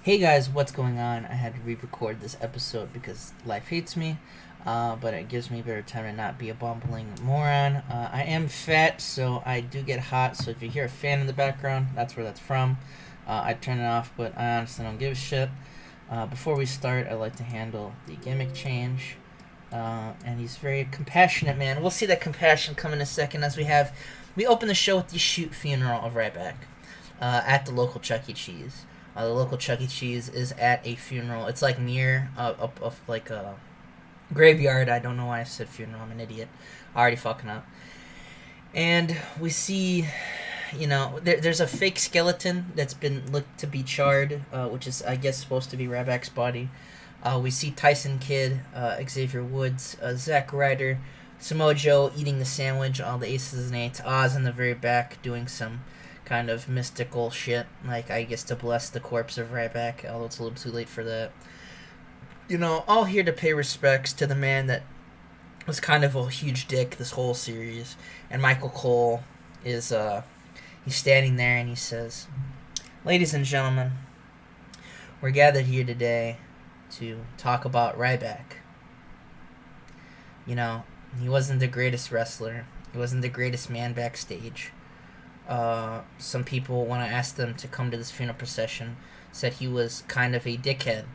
Hey guys, what's going on? I had to re-record this episode because life hates me, but it gives me better time to not be a bumbling moron. I am fat, so I do get hot, so if you hear a fan in the background, that's where that's from. I turn it off, but I honestly don't give a shit. Before we start, I like to handle the gimmick change, and he's very compassionate, man. We'll see that compassion come in a second as we open the show with the shoot funeral of Ryback at the local Chuck E. Cheese. The local Chuck E. Cheese is at a funeral. It's like near like a graveyard. I don't know why I said funeral. I'm an idiot. Already fucking up. And we see, there's a fake skeleton that's been looked to be charred, which is I guess supposed to be Ryback's body. We see Tyson Kidd, Xavier Woods, Zack Ryder, Samoa Joe eating the sandwich. All the aces and eights. Oz in the very back doing some kind of mystical shit, like I guess to bless the corpse of Ryback, although it's a little too late for that. All here to pay respects to the man that was kind of a huge dick this whole series. And Michael Cole is he's standing there and he says, "Ladies and gentlemen, we're gathered here today to talk about Ryback. He wasn't the greatest wrestler. He wasn't the greatest man backstage. Some people, when I asked them to come to this funeral procession, said he was kind of a dickhead,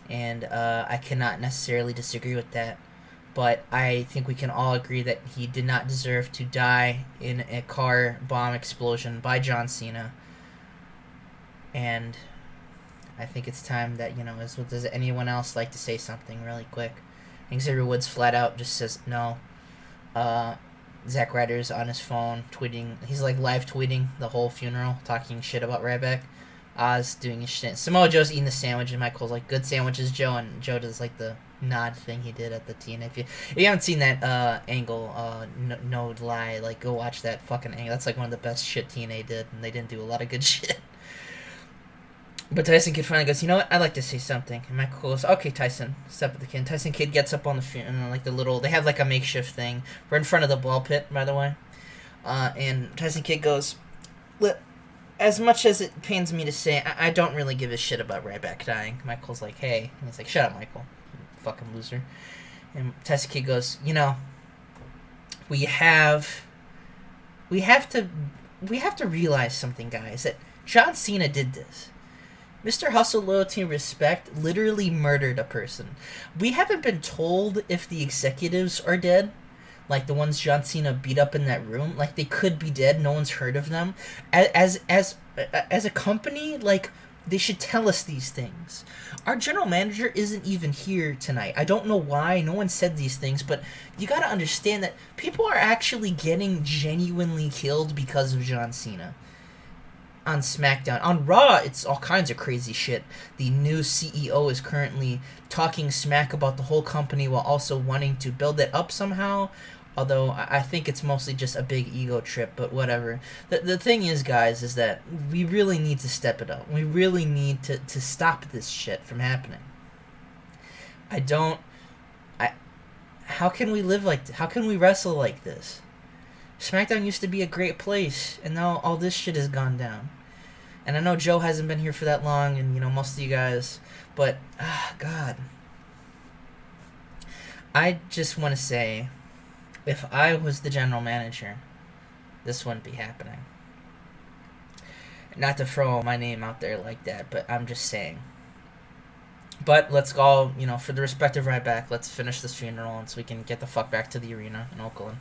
and I cannot necessarily disagree with that. But I think we can all agree that he did not deserve to die in a car bomb explosion by John Cena. And I think it's time that, does anyone else like to say something really quick?" Xavier Woods flat out just says no. Zack Ryder's on his phone tweeting. He's like live tweeting the whole funeral, talking shit about Ryback. Oz doing his shit. Samoa Joe's eating the sandwich, and Michael's like, "Good sandwiches, Joe." And Joe does like the nod thing he did at the TNA. If you haven't seen that angle, no lie, like go watch that fucking angle. That's like one of the best shit TNA did, and they didn't do a lot of good shit. But Tyson Kidd finally goes, "You know what? I'd like to say something." And Michael goes, "Okay, Tyson, step with the kid." Tyson Kidd gets up on the like the little, they have like a makeshift thing. We're in front of the ball pit, by the way. And Tyson Kidd goes, "As much as it pains me to say, I don't really give a shit about Ryback dying." Michael's like, "Hey." And he's like, "Shut up, Michael. You fucking loser." And Tyson Kidd goes, we have to realize something, guys, that John Cena did this. Mr. Hustle, Loyalty, and Respect literally murdered a person. We haven't been told if the executives are dead, like the ones John Cena beat up in that room. Like, they could be dead. No one's heard of them. As a company, like, they should tell us these things. Our general manager isn't even here tonight. I don't know why. No one said these things, but you gotta understand that people are actually getting genuinely killed because of John Cena. On SmackDown. On Raw, it's all kinds of crazy shit. The new CEO is currently talking smack about the whole company while also wanting to build it up somehow. Although I think it's mostly just a big ego trip, but whatever. The thing is, guys, is that we really need to step it up. We really need to stop this shit from happening. How can we live like this? How can we wrestle like this? SmackDown used to be a great place, and now all this shit has gone down. And I know Joe hasn't been here for that long, and most of you guys, but God, I just want to say, if I was the general manager, this wouldn't be happening. Not to throw my name out there like that, but I'm just saying. But let's all, for the respect of Ryback, let's finish this funeral, and so we can get the fuck back to the arena in Oakland.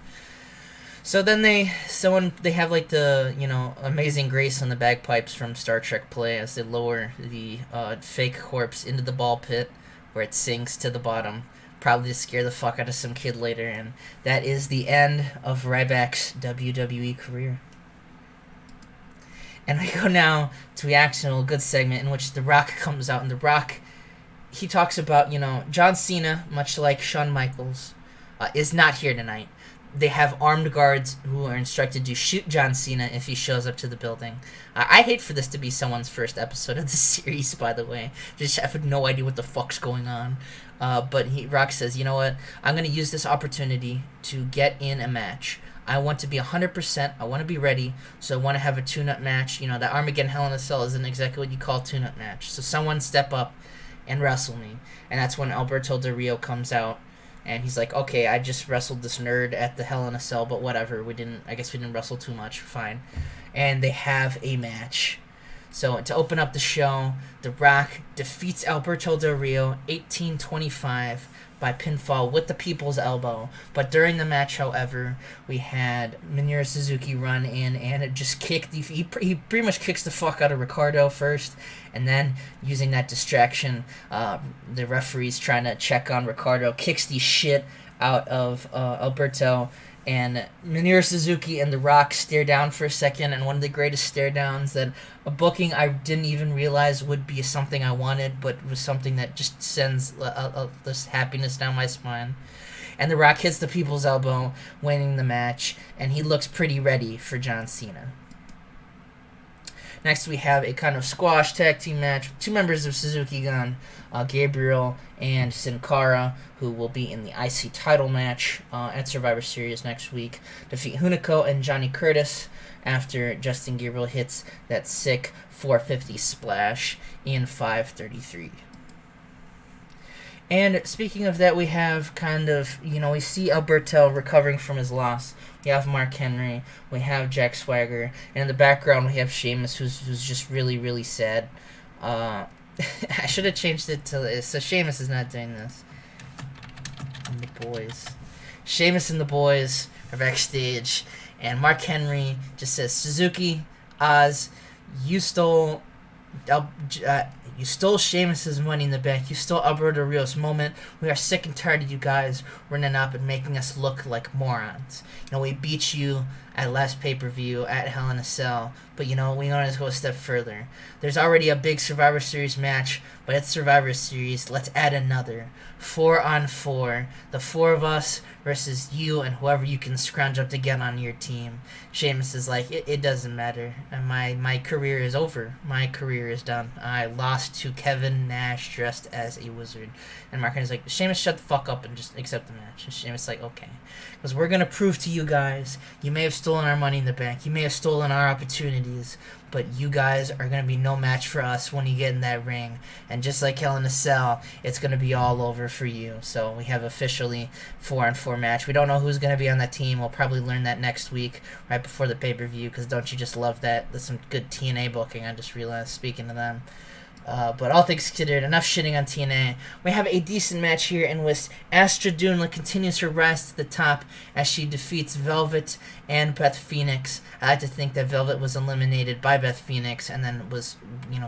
So then they have like the Amazing Grace on the bagpipes from Star Trek play as they lower the fake corpse into the ball pit where it sinks to the bottom, probably to scare the fuck out of some kid later, and that is the end of Ryback's WWE career. And we go now to the actual good segment in which The Rock comes out, and The Rock, he talks about John Cena, much like Shawn Michaels, is not here tonight. They have armed guards who are instructed to shoot John Cena if he shows up to the building. I hate for this to be someone's first episode of the series, by the way. Just have no idea what the fuck's going on. But Rock says, "You know what? I'm going to use this opportunity to get in a match. I want to be 100%. I want to be ready. So I want to have a tune-up match. You know, that Armageddon Hell in a Cell isn't exactly what you call a tune-up match. So someone step up and wrestle me. And that's when Alberto Del Rio comes out. And he's like, okay, I just wrestled this nerd at the Hell in a Cell, but whatever. I guess we didn't wrestle too much. Fine. And they have a match. So to open up the show, The Rock defeats Alberto Del Rio 18-25 by pinfall with the people's elbow. But during the match, however, we had Minoru Suzuki run in and it just kicked. He pretty much kicks the fuck out of Ricardo first, and then using that distraction, the referee's trying to check on Ricardo, kicks the shit out of Alberto. And Minoru Suzuki and The Rock stare down for a second, and one of the greatest stare downs that a booking I didn't even realize would be something I wanted, but was something that just sends this happiness down my spine. And The Rock hits the people's elbow, winning the match, and he looks pretty ready for John Cena. Next, we have a kind of squash tag team match. Two members of Suzuki Gun, Gabriel and Sin Cara, who will be in the IC title match at Survivor Series next week, defeat Hunico and Johnny Curtis after Justin Gabriel hits that sick 450 splash in 5:33. And speaking of that, we have kind of, we see Alberto recovering from his loss. We have Mark Henry, we have Jack Swagger, and in the background we have Sheamus, who's just really, really sad. I should have changed it to, so Sheamus is not doing this. And the boys. Sheamus and the boys are backstage, and Mark Henry just says, Suzuki, Oz, you stole Sheamus's Money in the Bank. You stole Alberto Del Rio's moment. We are sick and tired of you guys running up and making us look like morons. We beat you at last pay-per-view at Hell in a Cell, but we want to go a step further. There's already a big Survivor Series match, but it's Survivor Series. Let's add another. 4-on-4. The four of us versus you and whoever you can scrounge up to get on your team. Sheamus is like, it doesn't matter. And my career is over. My career is done. I lost to Kevin Nash dressed as a wizard. And Mark Henry's like, Sheamus, shut the fuck up and just accept the match. And Sheamus is like, okay. Because we're going to prove to you guys, you may have stolen our Money in the Bank. You may have stolen our opportunities, but you guys are going to be no match for us when you get in that ring. And just like Hell in a Cell, it's going to be all over for you. So we have officially 4-on-4 match. We don't know who's going to be on that team. We'll probably learn that next week, right before the pay-per-view, because don't you just love that? There's some good TNA booking, I just realized, speaking to them. But all things considered, enough shitting on TNA. We have a decent match here in which Astra Dunla continues her rise to the top as she defeats Velvet and Beth Phoenix. I like to think that Velvet was eliminated by Beth Phoenix and then was,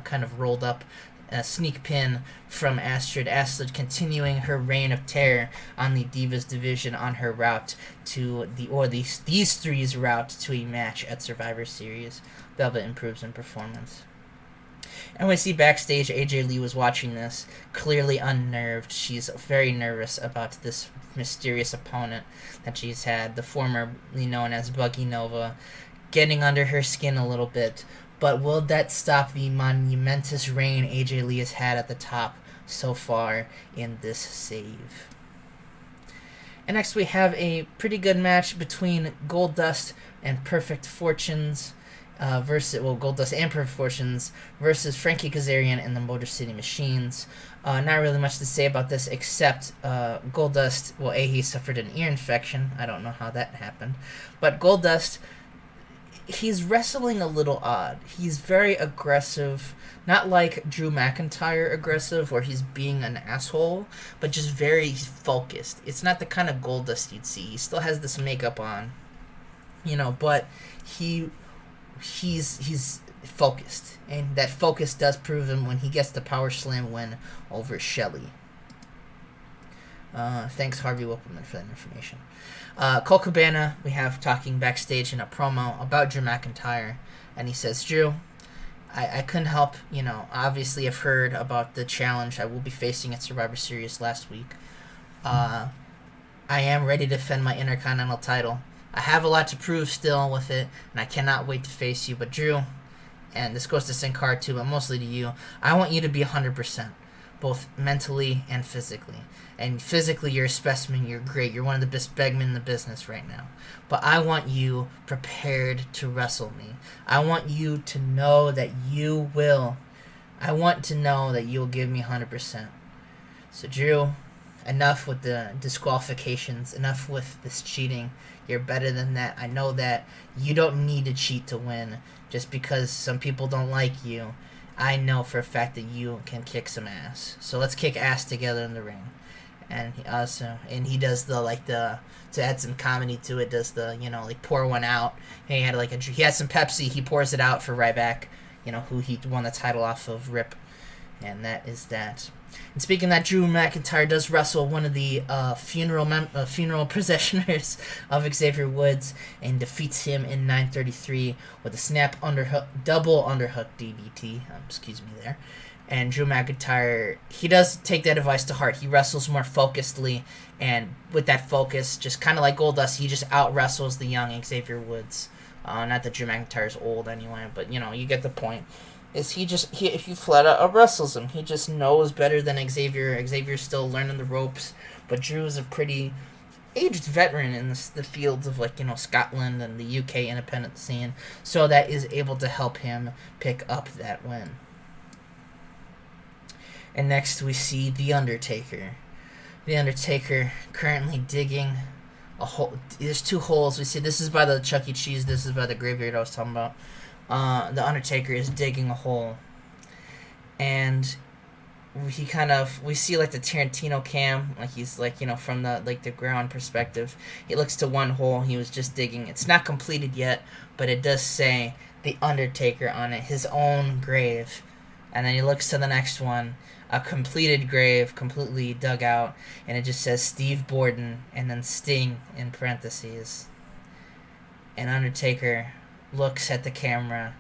kind of rolled up a sneak pin from Astrid. Astrid continuing her reign of terror on the Divas division on her route to these three's route to a match at Survivor Series. Velvet improves in performance. And we see backstage, AJ Lee was watching this, clearly unnerved. She's very nervous about this mysterious opponent that she's had, the formerly known as Buggy Nova, getting under her skin a little bit. But will that stop the monumentous reign AJ Lee has had at the top so far in this save? And next we have a pretty good match between Goldust and Perfect Fortunes. Goldust and Perfect Fortunes versus Frankie Kazarian and the Motor City Machines. Not really much to say about this except Goldust, he suffered an ear infection. I don't know how that happened. But Goldust, he's wrestling a little odd. He's very aggressive, not like Drew McIntyre aggressive where he's being an asshole, but just very focused. It's not the kind of Goldust you'd see. He still has this makeup on, but he's focused, and that focus does prove him when he gets the power slam win over Shelley. Thanks Harvey Whippleman for that information. Cole Cabana we have talking backstage in a promo about Drew McIntyre, and he says, Drew, I couldn't help, obviously I've heard about the challenge I will be facing at Survivor Series last week. I am ready to defend my Intercontinental title. I have a lot to prove still with it, and I cannot wait to face you. But Drew, and this goes to Sin Cara too, but mostly to you, I want you to be 100%. both mentally and physically. And physically, you're a specimen. You're great. You're one of the best bagmen in the business right now. But I want you prepared to wrestle me. I want you to know that you will. I want to know that you'll give me 100%. So, Drew, enough with the disqualifications. Enough with this cheating. You're better than that. I know that you don't need to cheat to win just because some people don't like you. I know for a fact that you can kick some ass. So let's kick ass together in the ring. And he does the to add some comedy to it, does the, like pour one out. He had some Pepsi, he pours it out for Ryback, who he won the title off of, Rip. And that is that. And speaking of that, Drew McIntyre does wrestle one of the funeral processioners of Xavier Woods and defeats him in 9:33 with a snap underhook, double underhook DDT. Excuse me there. And Drew McIntyre, he does take that advice to heart. He wrestles more focusedly, and with that focus, just kind of like Goldust, he just out-wrestles the young Xavier Woods. Not that Drew McIntyre's old anyway, but, you get the point. He flat out wrestles him. He just knows better than Xavier. Xavier's still learning the ropes, but Drew is a pretty aged veteran in the fields of Scotland and the UK independent scene, so that is able to help him pick up that win. And next we see The Undertaker. The Undertaker currently digging a hole. There's two holes. We see this is by the Chuck E. Cheese. This is by the graveyard I was talking about. The Undertaker is digging a hole, and we see the Tarantino cam, he's from the ground perspective. He looks to one hole he was just digging. It's not completed yet, but it does say The Undertaker on it, his own grave. And then he looks to the next one, a completed grave, completely dug out, and it just says Steve Borden and then Sting in parentheses. And Undertaker looks at the camera,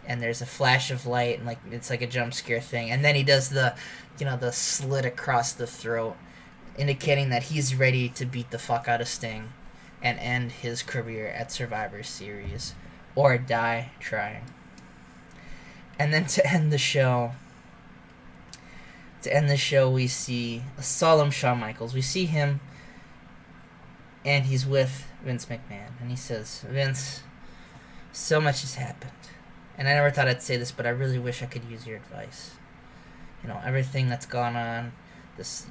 and there's a flash of light, and it's like a jump scare thing, and then he does the slit across the throat, indicating that he's ready to beat the fuck out of Sting and end his career at Survivor Series or die trying. And then to end the show, we see a solemn Shawn Michaels. We see him, and he's with Vince McMahon, and he says, "Vince, so much has happened, and I never thought I'd say this, but I really wish I could use your advice. Everything that's gone on, there's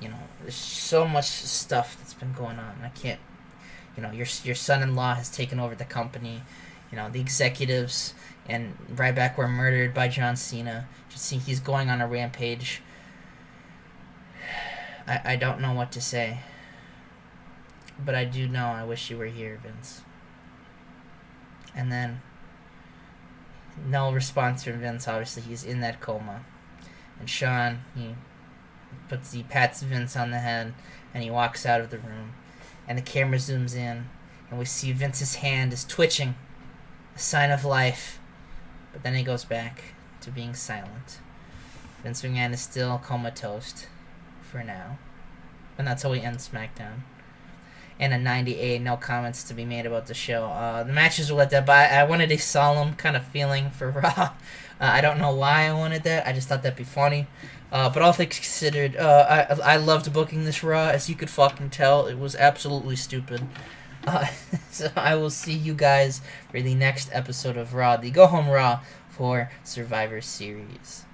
so much stuff that's been going on. I can't, your son-in-law has taken over the company. The executives and Ryback were murdered by John Cena. Just see he's going on a rampage. I don't know what to say, but I do know I wish you were here, Vince." And then no response from Vince. Obviously, he's in that coma. And Shawn, he pats Vince on the head, and he walks out of the room. And the camera zooms in, and we see Vince's hand is twitching, a sign of life. But then he goes back to being silent. Vince McMahon is still comatose for now. And that's how we end SmackDown. And a 98, no comments to be made about the show. The matches were let that by. I wanted a solemn kind of feeling for Raw. I don't know why I wanted that. I just thought that'd be funny. But all things considered, I loved booking this Raw. As you could fucking tell, it was absolutely stupid. So I will see you guys for the next episode of Raw, the Go Home Raw for Survivor Series.